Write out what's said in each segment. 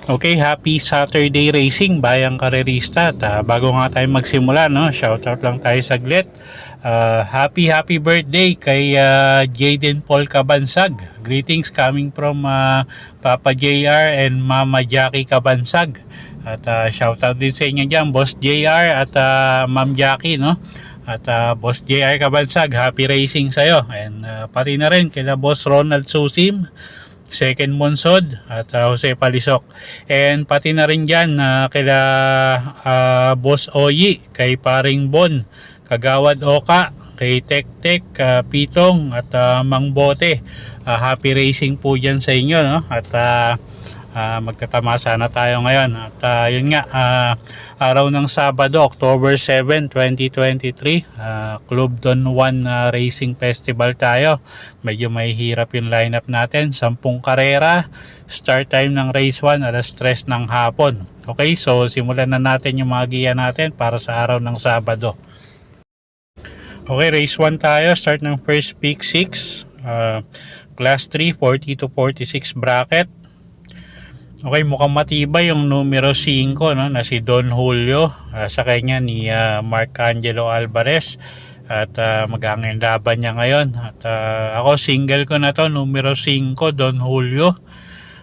Okay, happy Saturday racing bayang karerista. At bago nga tayo magsimula, no, shoutout lang tayo saglit. Happy birthday kay Jaden Paul Cabansag. Greetings coming from Papa JR and Mama Jackie Cabansag. At shoutout din sa inyo dyan, Boss JR at Ma'am Jackie, no? At Boss JR Cabansag, happy racing sa'yo. And pati na rin kila Boss Ronald Susim, Second Monsod at Jose Palisok, and pati na rin dyan kila Boss Oyi, kay Paring Bon, Kagawad Oka, kay Tek Pitong at Mang Bote. Happy racing po dyan sa inyo, no? At magtatamasa na tayo ngayon. At yun nga, araw ng Sabado, October 7, 2023, Club Don Juan Racing Festival tayo. Medyo may hirap yung lineup natin. 10 karera, start time ng race 1 alas 3 ng hapon. Okay, so simulan na natin yung mga giya natin para sa araw ng Sabado. Okay, race 1 tayo. Start ng first pick 6, class 3, 40 to 46 bracket. Okay, mukhang matibay yung numero 5, no, na si Don Julio, sa kanya ni Mark Angelo Alvarez. At mag-aangin laban niya ngayon. At ako, single ko na to, numero 5, Don Julio.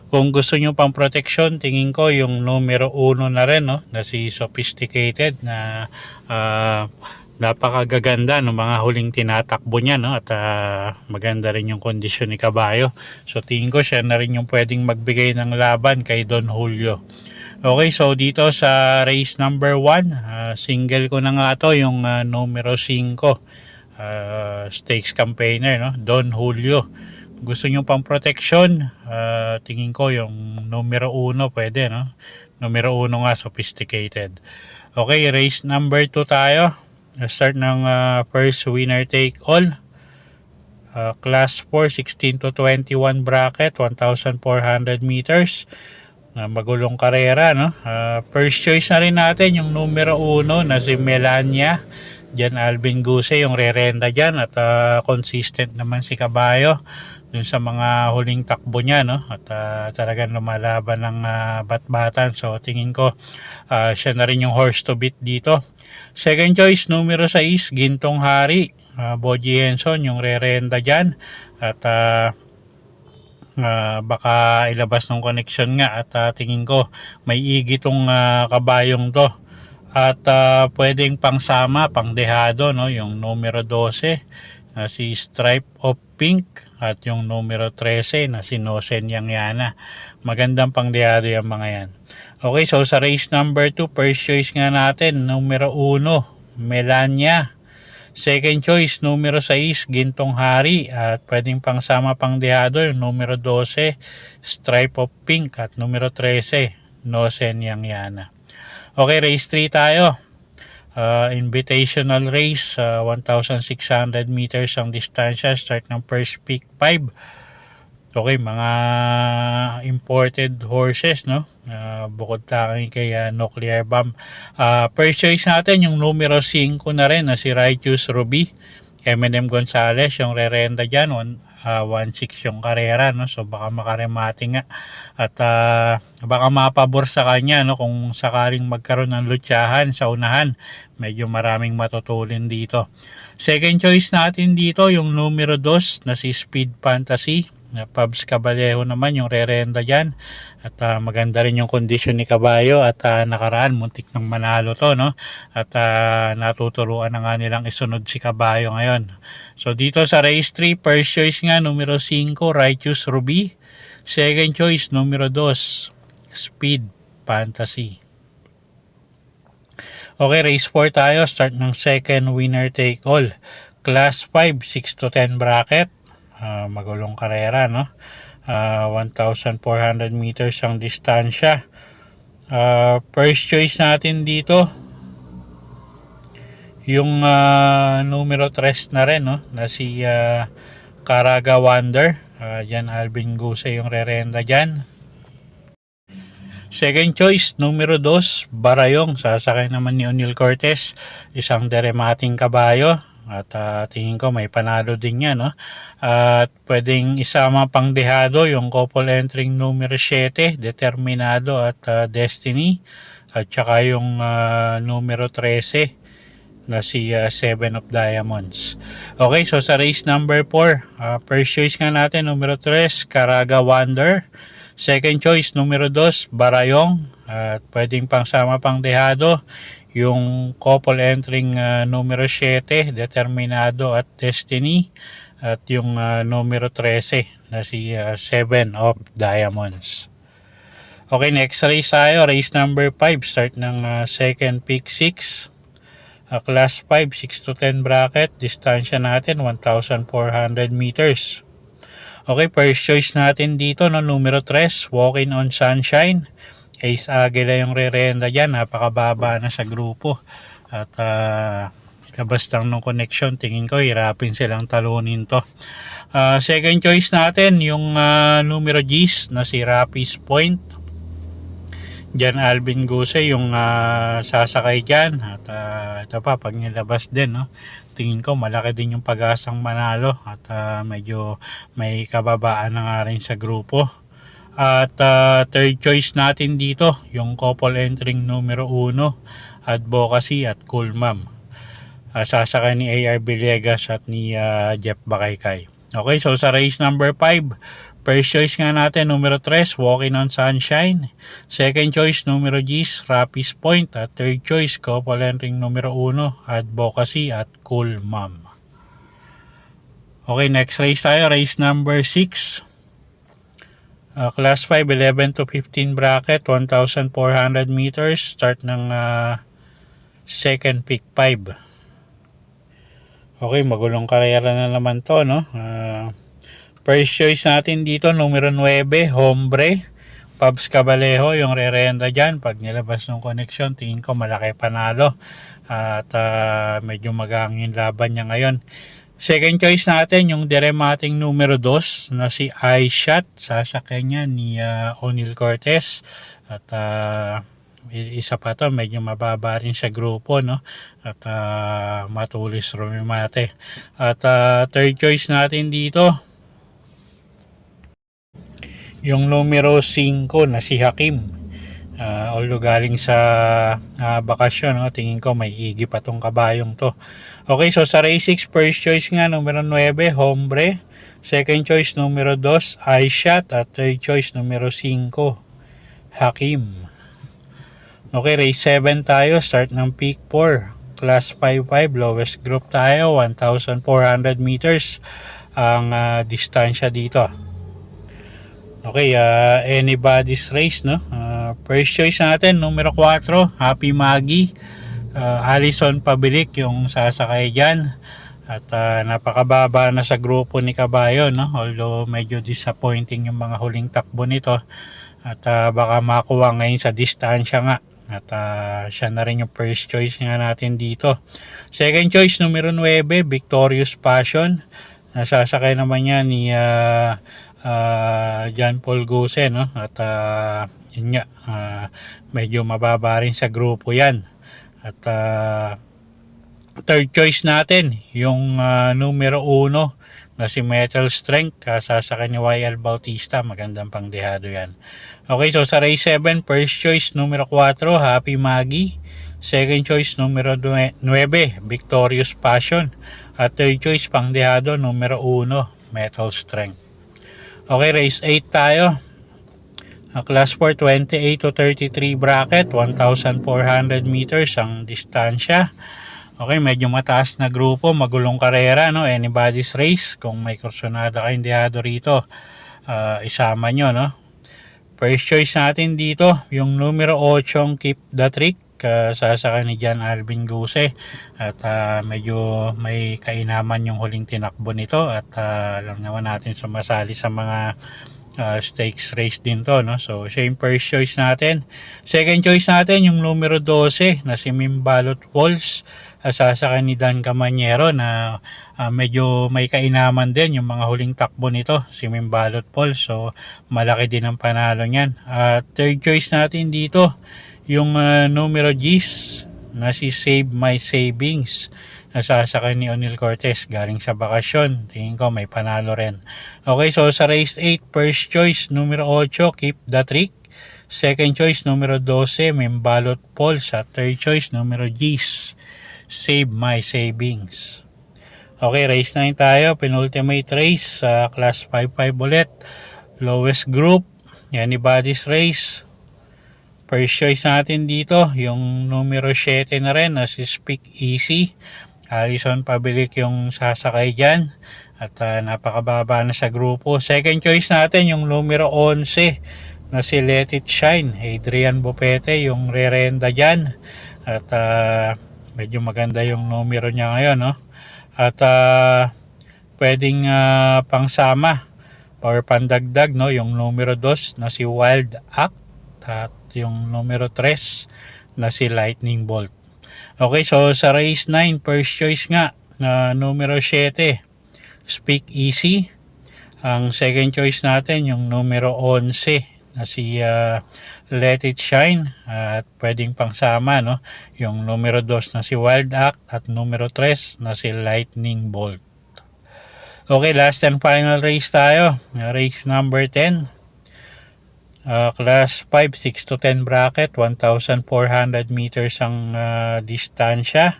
Kung gusto nyo pang protection, tingin ko yung numero 1 na rin, no, na si Sophisticated, na napakagaganda ng mga huling tinatakbo niya, no? At maganda rin yung kondisyon ni kabayo. So tingin ko siya na rin yung pwedeng magbigay ng laban kay Don Julio. Okay, so dito sa race number 1, single ko na nga to, yung numero 5, stakes campaigner, no? Don Julio. Gusto nyo pang protection, tingin ko yung numero 1 pwede, no? Numero 1 nga, Sophisticated. Okay, race number 2 tayo. Start ng first winner take all, class 4, 16 to 21 bracket, 1,400 meters, magulong karera, no? First choice na rin natin yung numero 1 na si Melania Jan Alvin Guse, yung rerenda dyan. At consistent naman si kabayo dun sa mga huling takbo niya, no? At talagang lumalaban ng batbatan. So tingin ko siya na rin yung horse to beat dito. Second choice, numero 6, Gintong Hari, Boji Henson, yung rerenda dyan. At baka ilabas ng connection nga. At tingin ko may igitong kabayong to. At pwedeng pangsama, pangdehado, no? Yung numero 12 na si Stripe of Pink, at yung numero 13 na si Nosen Yangyana. Magandang pangdehado yung mga yan. Okay, so sa race number 2, first choice nga natin, numero 1, Melania. Second choice, numero 6, Gintong Hari. At pwedeng pangsama pangdehado yung numero 12, Stripe of Pink, at numero 13, Nosen Yangyana. Okay, race 3 tayo. Invitational race, 1,600 meters ang distansya. Start ng first pick 5. Okay, mga imported horses, no? Bukod tanging kay Nuclear Bomb. First choice natin yung numero 5 na rin na si Righteous Ruby, M&M Gonzalez, yung rerenda dyan, 1.6 yung karera, no? So baka makaremate nga. At baka mapabor sa kanya, no? Kung sakaling magkaroon ng lutsahan sa unahan, medyo maraming matutulin dito. Second choice natin dito yung numero 2 na si Speed Fantasy, Pabs Cabalejo naman yung rerenda dyan. At maganda rin yung kondisyon ni kabayo. At nakaraan muntik ng manalo to, no? At natuturuan na nga nilang isunod si kabayo ngayon. So dito sa race 3, first choice nga numero 5, Righteous Ruby. Second choice numero 2, Speed Fantasy. Okay, race 4 tayo. Start ng second winner take all, class 5, 6 to 10 bracket. Magulong karera, no? 1,400 meters ang distansya. First choice natin dito yung numero 3 na rin, no? Na si Caraga Wonder. Jan Alvin Guse yung rerenda dyan. Second choice, numero 2, Barayong. Sasakay naman ni O'Neal Cortez. Isang deremating kabayo. At tingin ko may panalo din yan. No? At pwedeng isama pang dehado yung couple entering numero 7, Determinado at Destiny. At saka yung numero 13 na si 7 of Diamonds. Okay, so sa race number 4, first choice nga natin, numero 3, Caraga Wonder. Second choice, numero 2, Barayong. At pwedeng pang sama pang dehado yung couple entering numero 7, Determinado at Destiny. At yung numero 13 na si 7 of Diamonds. Okay, next race tayo. Race number 5. Start ng second pick 6. Class 5, 6 to 10 bracket. Distansya natin 1,400 meters. Okay, first choice natin dito, no, numero 3, Walking on Sunshine. Ace Aguila yung rerenda dyan. Napakababa na sa grupo. At labas lang ng connection. Tingin ko, hirapin silang talunin to. Second choice natin, yung numero G's na si Rapis Point. Jan Alvin Guse yung sasakay dyan. At ito pa, pag nilabas din, no, tingin ko malaki din yung pag-asang manalo. At medyo may kababaan na nga rin sa grupo. At third choice natin dito, yung couple entering numero 1, Advocacy at Cool Ma'am. Sasakay ni A.R. Villegas at ni Jeff Bakaykay. Okay, so sa race number 5, first choice nga natin, numero 3, Walking on Sunshine. Second choice, numero G's, Rapis Point. At third choice, couple entering numero 1, Advocacy at Cool Ma'am. Okay, next race tayo, race number 6. Class 5, 11 to 15 bracket, 1,400 meters. Start ng second pick 5. Okay, magulong karera na naman to, no? First choice natin dito, numero 9, Hombre. Pabs Cabalejo yung rerenda dyan. Pag nilabas ng connection, tingin ko malaki panalo. At medyo magangin laban niya ngayon. Second choice natin, yung deremating numero 2 na si iShot. Sasakay niya ni O'Neal Cortez. At isa pa to, medyo mababa rin sa grupo, no? At matulis rumimate. At third choice natin dito, yung numero 5 na si Hakim. Although galing sa bakasyon, no? Tingin ko may igi pa tong kabayong to. Okay, so sa race 6, first choice nga, numero 9, Hombre. Second choice, numero 2, iShot. At third choice, numero 5, Hakim. Okay, race 7 tayo. Start ng peak 4. Class 5-5, lowest group tayo. 1,400 meters ang distansya dito. Okay, anybody's race, no? First choice natin, numero 4, Happy Maggie. Alison Pabilik yung sasakay dyan. At napakababa na sa grupo ni Kabayo, no? Although medyo disappointing yung mga huling takbo nito. At baka makuha ngayon sa distansya nga. At siya na rin yung first choice nga natin dito. Second choice, numero 9, Victorious Passion. Nasasakay naman yan ni John Paul Guse, no? At yun nga, medyo mababa rin sa grupo yan. At third choice natin, yung numero 1 na si Metal Strength. Sasakay ni YL Bautista. Magandang pangdehado yan. Okay, so sa race 7, first choice, numero 4, Happy Maggie. Second choice, numero 9, Victorious Passion. At third choice, pangdehado, numero 1, Metal Strength. Okay, race 8 tayo. Class 4, 28 to 33 bracket, 1,400 meters ang distansya. Okay, medyo mataas na grupo, magulong karera, no? Anybody's race. Kung may kursonada kayong dehado rito, isama nyo, no? First choice natin dito, yung numero 8, Keep the Trick. Sasakay ni Jan Alvin Guse. At medyo may kainaman yung huling tinakbo nito. At alam naman natin sumasali sa mga stakes race din to, no? So siya yung first choice natin. Second choice natin yung numero 12 na si Mimbalot Walls. sasakay ni Dan Camanyero na medyo may kainaman din yung mga huling takbo nito, si Mimbalot Paul. So malaki din ang panalo niyan. At third choice natin dito yung numero G's na si Save My Savings, nasasakay ni O'Neil Cortez galing sa bakasyon. Tingin ko may panalo rin. Okay, so sa race 8, first choice numero 8, Keep the Trick. Second choice numero 12, Mimbalot Paul. Sa third choice numero G's, Save My Savings. Okay, race 9 tayo, penultimate race sa class 5-5 ulit. Lowest group, anybody's race. First choice natin dito, yung numero 7 na rin, na si Speak Easy. Alison Pabilik yung sasakay dyan. At napakababa na sa grupo. Second choice natin, yung numero 11, na si Let It Shine. Adrian Bopete yung rerenda dyan. At medyo maganda yung numero niya ngayon, no? At pwedeng pangsama or pandagdag, no, yung numero 2 na si Wild Act. At yung numero 3 na si Lightning Bolt. Okay, so sa race 9, first choice nga na numero 7, Speak Easy. Ang second choice natin yung numero 11 na si Let It Shine. At pwedeng pangsama, no, yung numero 2 na si Wild Act at numero 3 na si Lightning Bolt. Okay, last and final race tayo. Race number 10. Class 5, 6 to 10 bracket, 1,400 meters ang distansya.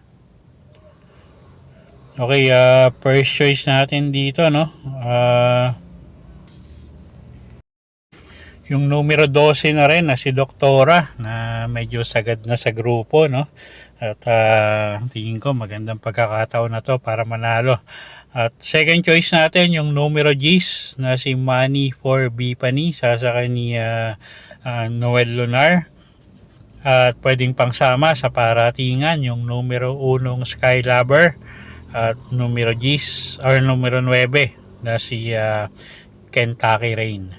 Okay, first choice natin dito, no? Yung numero 12 na rin na si Doktora, na medyo sagad na sa grupo, no? At tingin ko magandang pagkakataon na to para manalo. At second choice natin yung numero G's na si Money for Bipani, sasakay ni Noel Lunar. At pwedeng pangsama sa paratingan yung numero 1 Skylover at numero G's or numero 9 na si Kentucky Rain.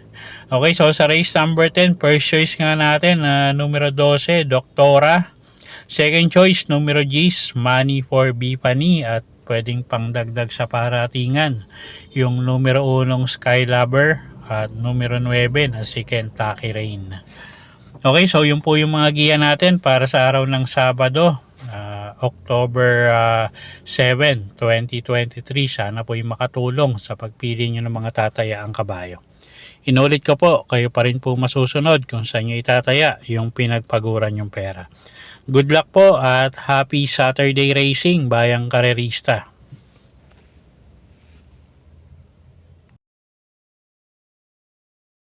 Okay, so sa race number 10, first choice nga natin numero 12, Doktora. Second choice, numero G's, Money for Bipani. At pwedeng pangdagdag sa paratingan yung numero 1 Skylover at numero 9 na si Kentucky Rain. Okay, so yun po yung mga giya natin para sa araw ng Sabado, October 7, 2023. Sana po yung makatulong sa pagpili nyo ng mga tatayaang kabayo. Inulit ko po, kayo pa rin po masusunod kung saan nyo itataya yung pinagpaguran yung pera. Good luck po at happy Saturday racing, bayang karerista.